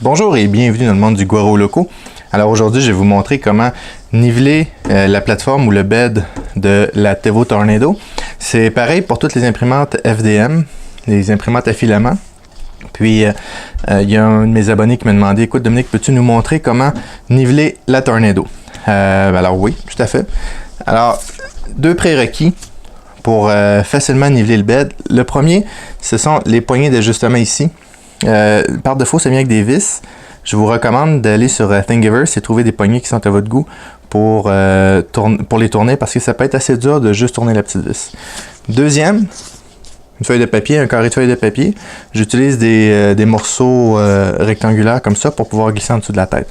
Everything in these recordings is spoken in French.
Bonjour et bienvenue dans le monde du Guaro Loco. Alors aujourd'hui, je vais vous montrer comment niveler la plateforme ou le bed de la Tevo Tornado. C'est pareil pour toutes les imprimantes FDM, les imprimantes à filament. Puis, il y a un de mes abonnés qui m'a demandé, écoute Dominique, peux-tu nous montrer comment niveler la Tornado? Alors oui, tout à fait. Alors, deux prérequis pour facilement niveler le bed. Le premier, ce sont les poignées d'ajustement ici. Par défaut, ça vient avec des vis. Je vous recommande d'aller sur Thingiverse et trouver des poignées qui sont à votre goût pour les tourner parce que ça peut être assez dur de juste tourner la petite vis. Deuxième, une feuille de papier, un carré de feuille de papier. J'utilise des morceaux rectangulaires comme ça pour pouvoir glisser en dessous de la tête.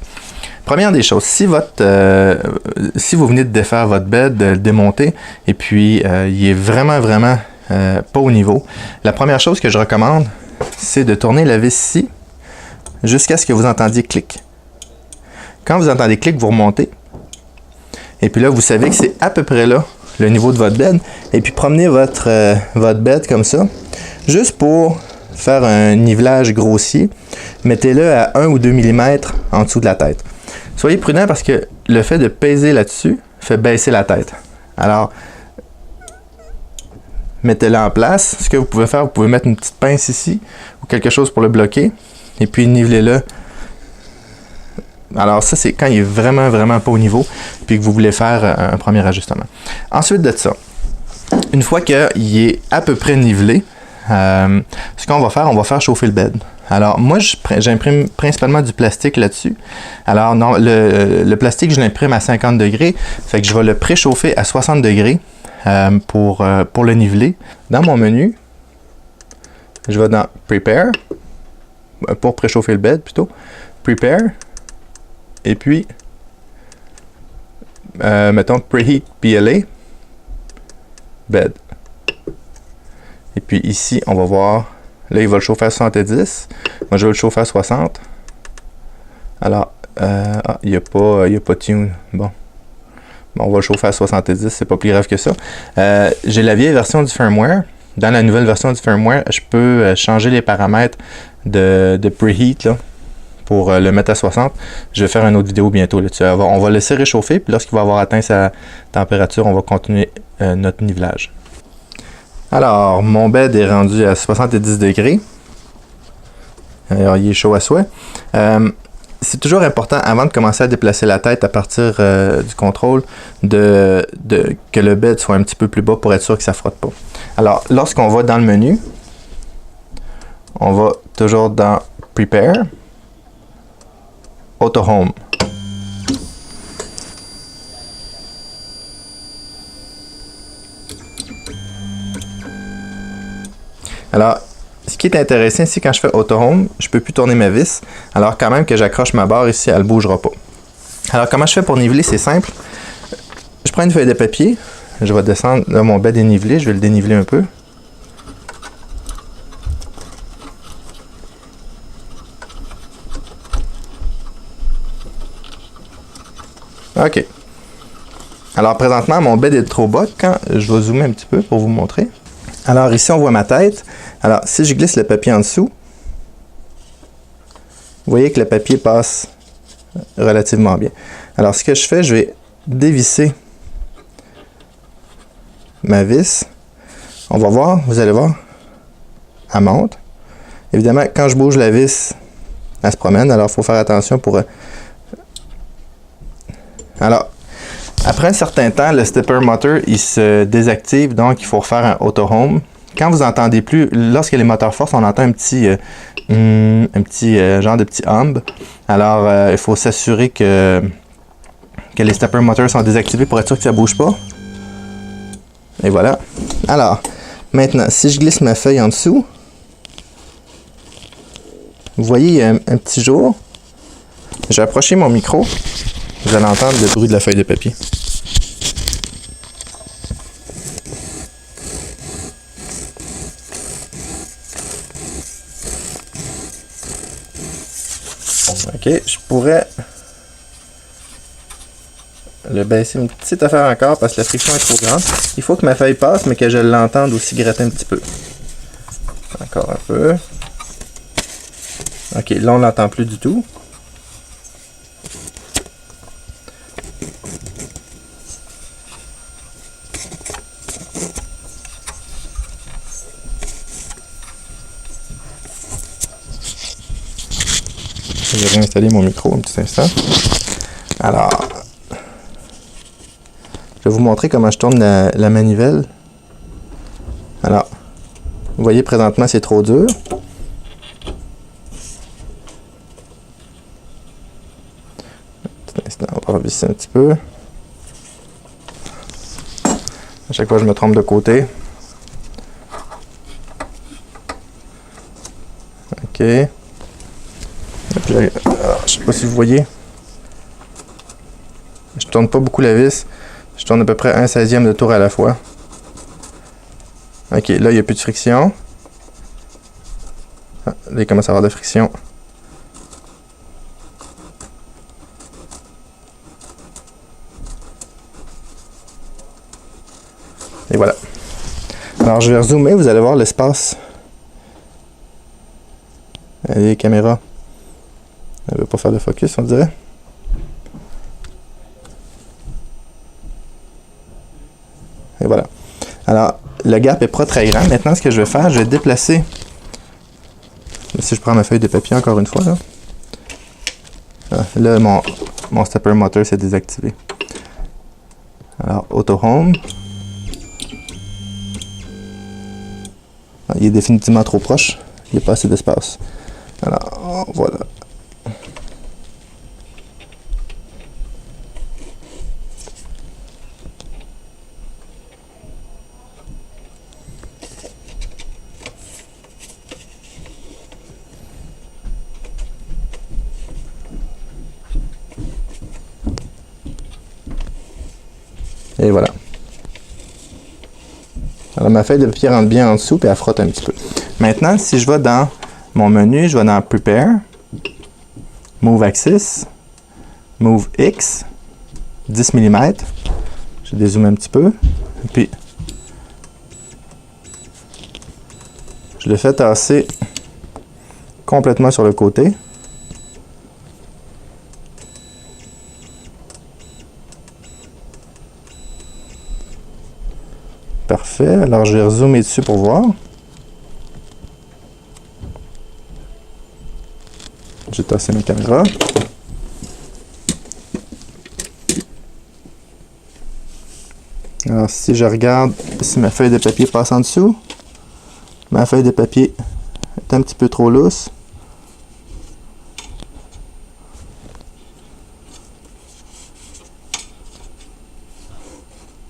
Première des choses, si vous venez de défaire votre bed, de le démonter, et puis il est vraiment pas au niveau, la première chose que je recommande, c'est de tourner la vis ici jusqu'à ce que vous entendiez clic. Quand vous entendez clic, vous remontez. Et puis là, vous savez que c'est à peu près là, le niveau de votre bed. Et puis promenez votre bed comme ça, juste pour faire un nivelage grossier. Mettez-le à 1 ou 2 mm en dessous de la tête. Soyez prudent parce que le fait de peser là-dessus fait baisser la tête. Alors, mettez-le en place. Ce que vous pouvez faire, vous pouvez mettre une petite pince ici ou quelque chose pour le bloquer et puis nivelez-le. Alors ça, c'est quand il est vraiment pas au niveau puis que vous voulez faire un premier ajustement. Ensuite de ça, une fois qu'il est à peu près nivelé, ce qu'on va faire, on va faire chauffer le bed. Alors moi, j'imprime principalement du plastique là-dessus. Alors non, le plastique, je l'imprime à 50 degrés, fait que je vais le préchauffer à 60 degrés. Pour le niveler. Dans mon menu, je vais dans Prepare, pour préchauffer le bed plutôt, Prepare, et puis, mettons Preheat PLA, Bed. Et puis ici, on va voir, là il va le chauffer à 70, moi je vais le chauffer à 60. Alors, il n'y a pas Tune, bon. On va le chauffer à 70, c'est pas plus grave que ça. J'ai la vieille version du firmware. Dans la nouvelle version du firmware, je peux changer les paramètres de preheat là, pour le mettre à 60. Je vais faire une autre vidéo bientôt là-dessus. On va laisser réchauffer, puis lorsqu'il va avoir atteint sa température, on va continuer notre nivelage. Alors, mon bed est rendu à 70 degrés. Alors, il est chaud à souhait. C'est toujours important, avant de commencer à déplacer la tête à partir du contrôle, que le bed soit un petit peu plus bas pour être sûr que ça ne frotte pas. Alors, lorsqu'on va dans le menu, on va toujours dans Prepare, Auto Home. Alors, ce qui est intéressant ici, quand je fais Auto Home, je ne peux plus tourner ma vis. Alors quand même que j'accroche ma barre ici, elle ne bougera pas. Alors comment je fais pour niveler? C'est simple. Je prends une feuille de papier. Je vais descendre. Là, mon bed est nivelé. Je vais le déniveler un peu. OK. Alors présentement, mon bed est trop bas. Quand je vais zoomer un petit peu pour vous montrer. Alors ici, on voit ma tête. Alors, si je glisse le papier en dessous, vous voyez que le papier passe relativement bien. Alors, ce que je fais, je vais dévisser ma vis. On va voir, vous allez voir, elle monte. Évidemment, quand je bouge la vis, elle se promène. Alors, il faut faire attention pour... Alors, après un certain temps, le stepper motor, il se désactive, donc il faut refaire un auto home. Quand vous entendez plus, lorsque les moteurs forcent, on entend un petit genre de petit hum. Alors, il faut s'assurer que les stepper motors sont désactivés pour être sûr que ça ne bouge pas. Et voilà. Alors, maintenant, si je glisse ma feuille en dessous, vous voyez, il y a un petit jour. Je vais approcher mon micro. Vous allez entendre le bruit de la feuille de papier. OK, je pourrais le baisser une petite affaire encore parce que la friction est trop grande. Il faut que ma feuille passe, mais que je l'entende aussi gratter un petit peu. Encore un peu. Ok, là on l'entend plus du tout. Je vais réinstaller mon micro un petit instant. Alors, je vais vous montrer comment je tourne la manivelle. Alors, vous voyez présentement c'est trop dur. Un petit instant, on va revisser un petit peu. À chaque fois je me trompe de côté. Ok. Alors, je sais pas si vous voyez. Je tourne pas beaucoup la vis. Je tourne à peu près 1/16e de tour à la fois. Ok, là il n'y a plus de friction. Ah, là il commence à avoir de friction. Et voilà. Alors je vais rezoomer, vous allez voir l'espace. Les caméras. Elle ne veut pas faire de focus, on dirait. Et voilà. Alors, le gap est pas très grand. Maintenant, ce que je vais faire, je vais déplacer. Si je prends ma feuille de papier encore une fois, là. Ah, là, mon stepper motor s'est désactivé. Alors, Auto Home. Ah, il est définitivement trop proche. Il n'y a pas assez d'espace. Alors, voilà. Et voilà. Alors ma feuille de papier rentre bien en dessous, puis elle frotte un petit peu. Maintenant, si je vais dans mon menu, je vais dans Prepare, Move Axis, Move X, 10 mm. Je dézoome un petit peu. Et puis, je le fais tasser complètement sur le côté. Parfait. Alors, je vais rezoomer dessus pour voir. J'ai tassé ma caméra. Alors, si je regarde si ma feuille de papier passe en dessous, ma feuille de papier est un petit peu trop lousse.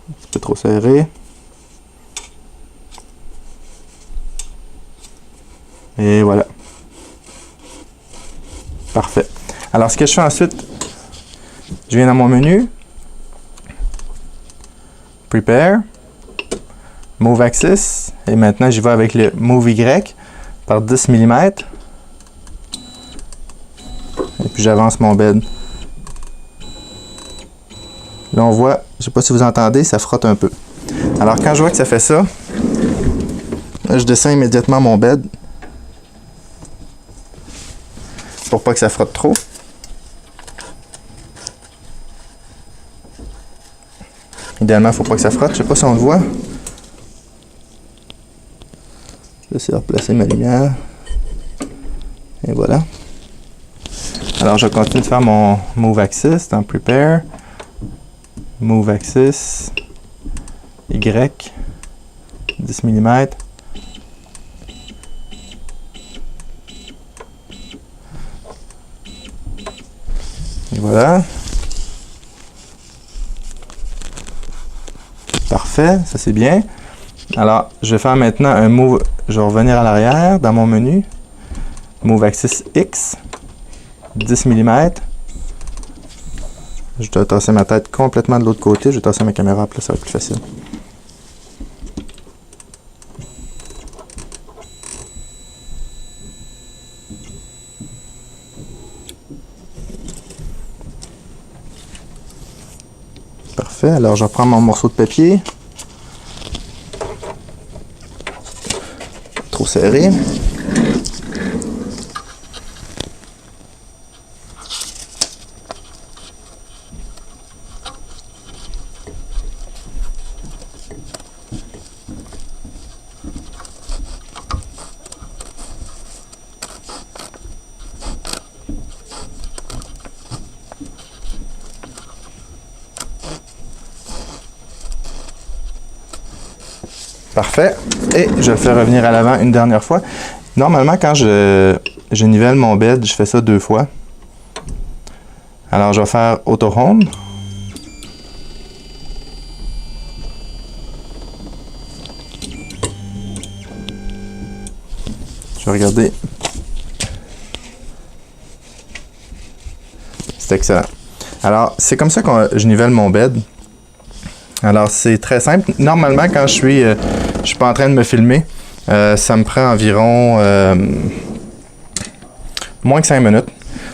Un petit peu trop serré. Et voilà. Parfait. Alors, ce que je fais ensuite, je viens dans mon menu, Prepare, Move Axis, et maintenant j'y vais avec le Move Y par 10 mm. Et puis j'avance mon bed. Là, on voit, je ne sais pas si vous entendez, ça frotte un peu. Alors, quand je vois que ça fait ça, là, je descends immédiatement mon bed. Pour pas que ça frotte trop. Idéalement, il ne faut pas que ça frotte. Je sais pas si on le voit. Je vais essayer de replacer ma lumière. Et voilà. Alors, je continue de faire mon Move Axis dans Prepare. Move Axis. Y. 10 mm. Et voilà. Parfait, ça c'est bien. Alors, je vais faire maintenant un move. Je vais revenir à l'arrière dans mon menu. Move Axis X. 10 mm. Je dois tasser ma tête complètement de l'autre côté. Je vais tasser ma caméra, puis là, ça va être plus facile. Parfait, alors je prends mon morceau de papier. Trop serré. Parfait. Et je le fais revenir à l'avant une dernière fois. Normalement, quand je nivelle mon bed, je fais ça 2 fois. Alors, je vais faire Auto Home. Je vais regarder. C'est excellent. Alors, c'est comme ça que je nivelle mon bed. Alors, c'est très simple. Normalement, quand je suis pas en train de me filmer, ça me prend environ moins que 5 minutes.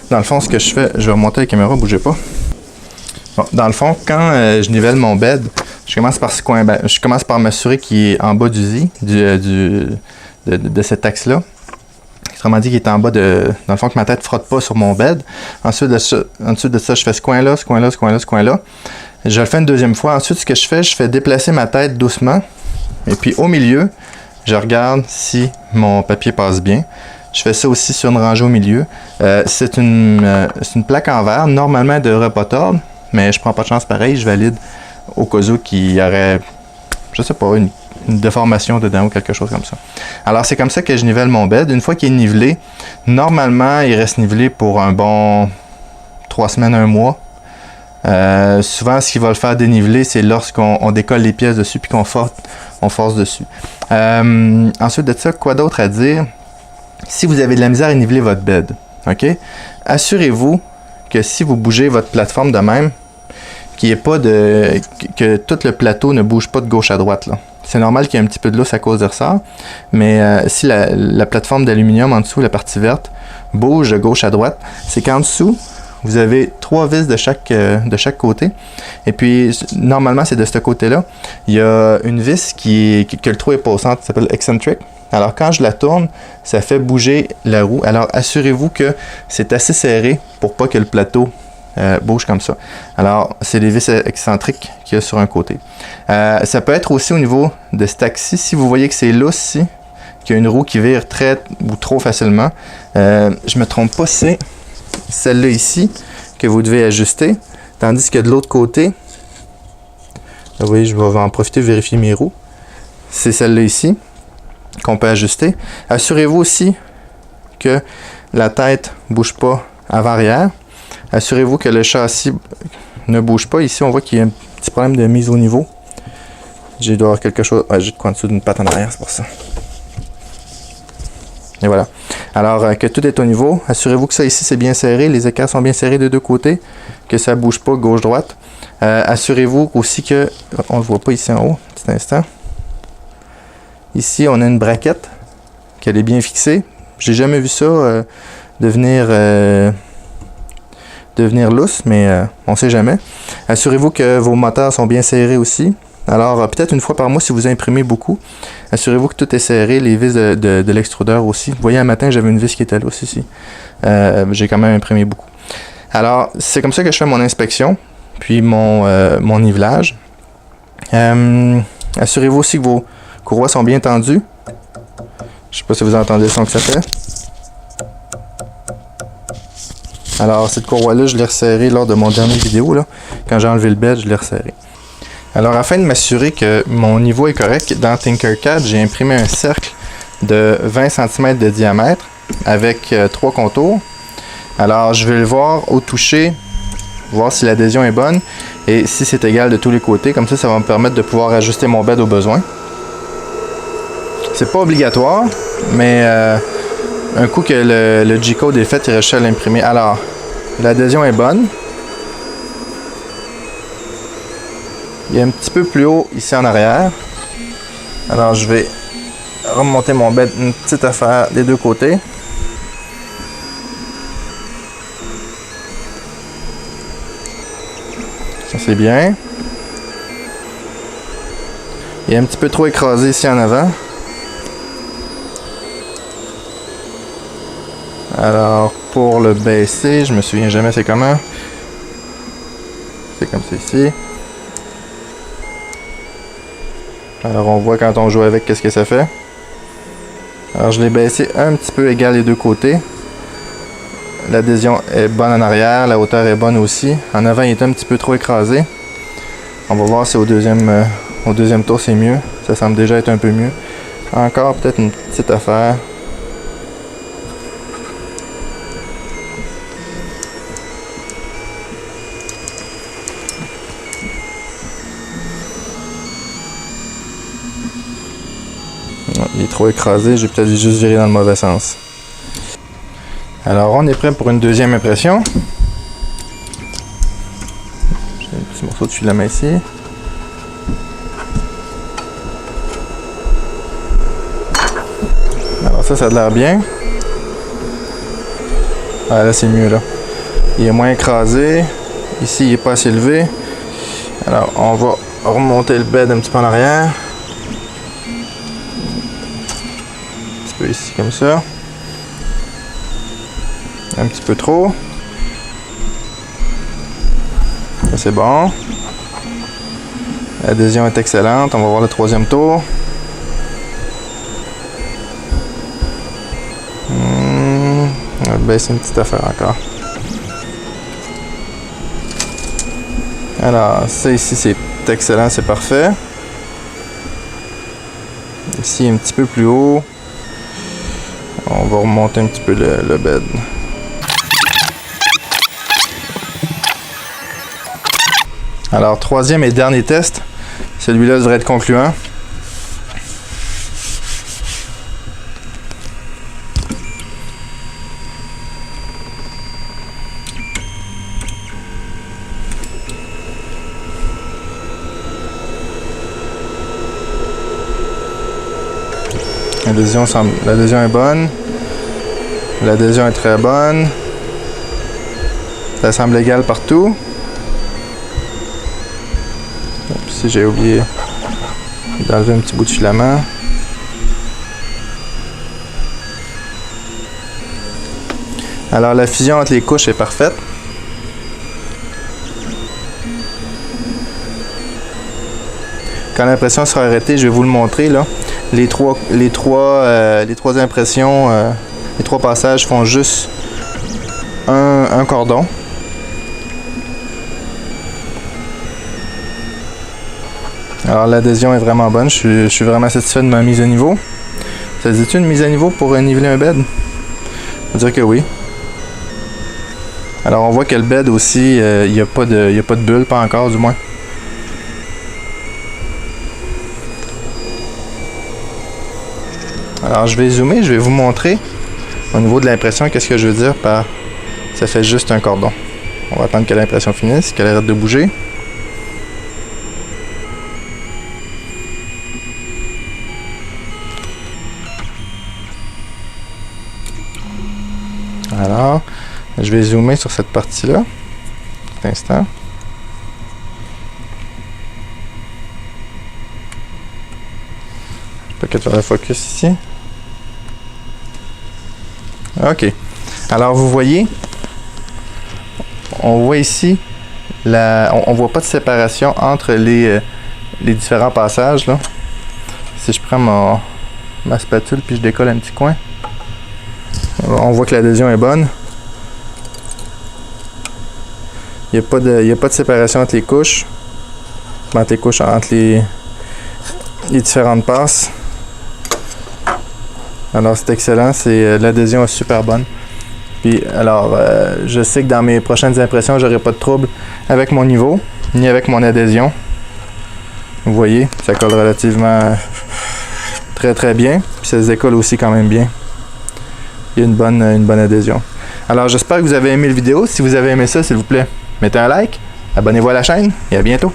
Dans le fond, ce que je fais, je vais remonter la caméra, bougez pas. Bon, dans le fond, quand je nivelle mon bed, je commence par m'assurer qu'il est en bas du Z, de cet axe-là. Autrement dit, qu'il est en bas dans le fond, que ma tête ne frotte pas sur mon bed. Ensuite de ça, je fais ce coin-là, ce coin-là, ce coin-là, ce coin-là. Je le fais une deuxième fois. Ensuite, ce que je fais déplacer ma tête doucement. Et puis, au milieu, je regarde si mon papier passe bien. Je fais ça aussi sur une rangée au milieu. C'est une plaque en verre. Normalement, elle ne devrait pas tordre, mais je prends pas de chance pareil. Je valide au cas où qu'il y aurait, je sais pas, une déformation dedans ou quelque chose comme ça. Alors, c'est comme ça que je nivelle mon bed. Une fois qu'il est nivelé, normalement, il reste nivelé pour un bon 3 semaines, 1 mois. Souvent, ce qui va le faire déniveler, c'est lorsqu'on décolle les pièces dessus puis qu'on force dessus. Ensuite de ça, quoi d'autre à dire? Si vous avez de la misère à niveler votre bed, ok, assurez-vous que si vous bougez votre plateforme de même, que tout le plateau ne bouge pas de gauche à droite, là. C'est normal qu'il y ait un petit peu de lousse à cause de ressort, mais si la plateforme d'aluminium en dessous, la partie verte, bouge de gauche à droite, c'est qu'en dessous, vous avez 3 vis de chaque côté. Et puis, normalement, c'est de ce côté-là. Il y a une vis que le trou est pas au centre, qui s'appelle eccentric. Alors, quand je la tourne, ça fait bouger la roue. Alors, assurez-vous que c'est assez serré pour pas que le plateau bouge comme ça. Alors, c'est les vis excentriques qu'il y a sur un côté. Ça peut être aussi au niveau de cet axe-ci. Si vous voyez que c'est lousse ici, qu'il y a une roue qui vire très ou trop facilement, je me trompe pas, c'est celle-là ici que vous devez ajuster. Tandis que de l'autre côté, vous voyez, je vais en profiter de vérifier mes roues. C'est celle-là ici qu'on peut ajuster. Assurez-vous aussi que la tête ne bouge pas avant-arrière. Assurez-vous que le châssis ne bouge pas. Ici, on voit qu'il y a un petit problème de mise au niveau. J'ai dois avoir quelque chose. Ah, j'ai de quoi en dessous d'une patte en arrière, c'est pour ça. Et voilà. Alors, que tout est au niveau. Assurez-vous que ça ici, c'est bien serré. Les écarts sont bien serrés des deux côtés. Que ça ne bouge pas gauche-droite. Assurez-vous aussi que... On ne le voit pas ici en haut. Petit instant. Ici, on a une braquette. Qu'elle est bien fixée. J'ai jamais vu ça devenir lousse, mais on ne sait jamais. Assurez-vous que vos moteurs sont bien serrés aussi. Alors, peut-être une fois par mois, si vous imprimez beaucoup, assurez-vous que tout est serré, les vis de l'extrudeur aussi. Vous voyez, un matin, j'avais une vis qui était lousse ici. J'ai quand même imprimé beaucoup. Alors, c'est comme ça que je fais mon inspection, puis mon nivelage. Assurez-vous aussi que vos courroies sont bien tendues. Je ne sais pas si vous entendez le son que ça fait. Alors, cette courroie-là, je l'ai resserrée lors de mon dernier vidéo. Là. Quand j'ai enlevé le bed, je l'ai resserrée. Alors, afin de m'assurer que mon niveau est correct, dans Tinkercad, j'ai imprimé un cercle de 20 cm de diamètre avec 3 contours. Alors, je vais le voir au toucher, voir si l'adhésion est bonne et si c'est égal de tous les côtés. Comme ça va me permettre de pouvoir ajuster mon bed au besoin. C'est pas obligatoire, mais un coup que le G-code est fait, il reste à l'imprimer. Alors, l'adhésion est bonne. Il est un petit peu plus haut ici en arrière. Alors, je vais remonter mon bed une petite affaire des deux côtés. Ça, c'est bien. Il est un petit peu trop écrasé ici en avant. Alors, pour le baisser, je me souviens jamais c'est comment. C'est comme ça ici. Alors, on voit quand on joue avec qu'est-ce que ça fait. Alors, je l'ai baissé un petit peu égal les deux côtés. L'adhésion est bonne en arrière, la hauteur est bonne aussi. En avant, il est un petit peu trop écrasé. On va voir si au deuxième Au deuxième tour, c'est mieux. Ça semble déjà être un peu mieux. Encore peut-être une petite affaire. Il est trop écrasé, j'ai peut-être juste viré dans le mauvais sens. Alors on est prêt pour une deuxième impression. J'ai un petit morceau de filament ici. Alors ça a l'air bien. Ah, là c'est mieux là. Il est moins écrasé. Ici il n'est pas assez élevé. Alors on va remonter le bed un petit peu en arrière. Un petit peu ici comme ça. Un petit peu trop. Ça c'est bon. L'adhésion est excellente. On va voir le troisième tour. On va baisser une petite affaire encore. Alors, ça ici c'est excellent, c'est parfait. Ici un petit peu plus haut. On va remonter un petit peu le bed. Alors, troisième et dernier test. Celui-là devrait être concluant. L'adhésion est bonne. L'adhésion est très bonne. Ça semble égal partout. Ici, j'ai oublié d'enlever un petit bout de filament. Alors, la fusion entre les couches est parfaite. Quand l'impression sera arrêtée, je vais vous le montrer là. Les trois impressions, les trois passages font juste un cordon. Alors l'adhésion est vraiment bonne, je suis vraiment satisfait de ma mise à niveau. Ça se dit-tu une mise à niveau pour niveler un bed? Je veux dire que oui. Alors on voit que le bed aussi, il n'y a pas de bulle, pas encore du moins. Alors je vais zoomer, je vais vous montrer au niveau de l'impression qu'est-ce que je veux dire par ça fait juste un cordon. On va attendre que l'impression finisse, qu'elle arrête de bouger. Alors, je vais zoomer sur cette partie-là. Un instant. Je peux peut-être faire le focus ici. OK. Alors, vous voyez, on voit ici, on voit pas de séparation entre les différents passages, là. Si je prends ma spatule puis je décolle un petit coin, on voit que l'adhésion est bonne. Il n'y a pas de séparation entre les couches. Entre les différentes passes. Alors c'est excellent, l'adhésion est super bonne. Puis alors, je sais que dans mes prochaines impressions, j'aurai pas de trouble avec mon niveau, ni avec mon adhésion. Vous voyez, ça colle relativement très très bien. Puis ça se décolle aussi quand même bien. Il y a une bonne adhésion. Alors j'espère que vous avez aimé la vidéo. Si vous avez aimé ça, s'il vous plaît, mettez un like, abonnez-vous à la chaîne et à bientôt.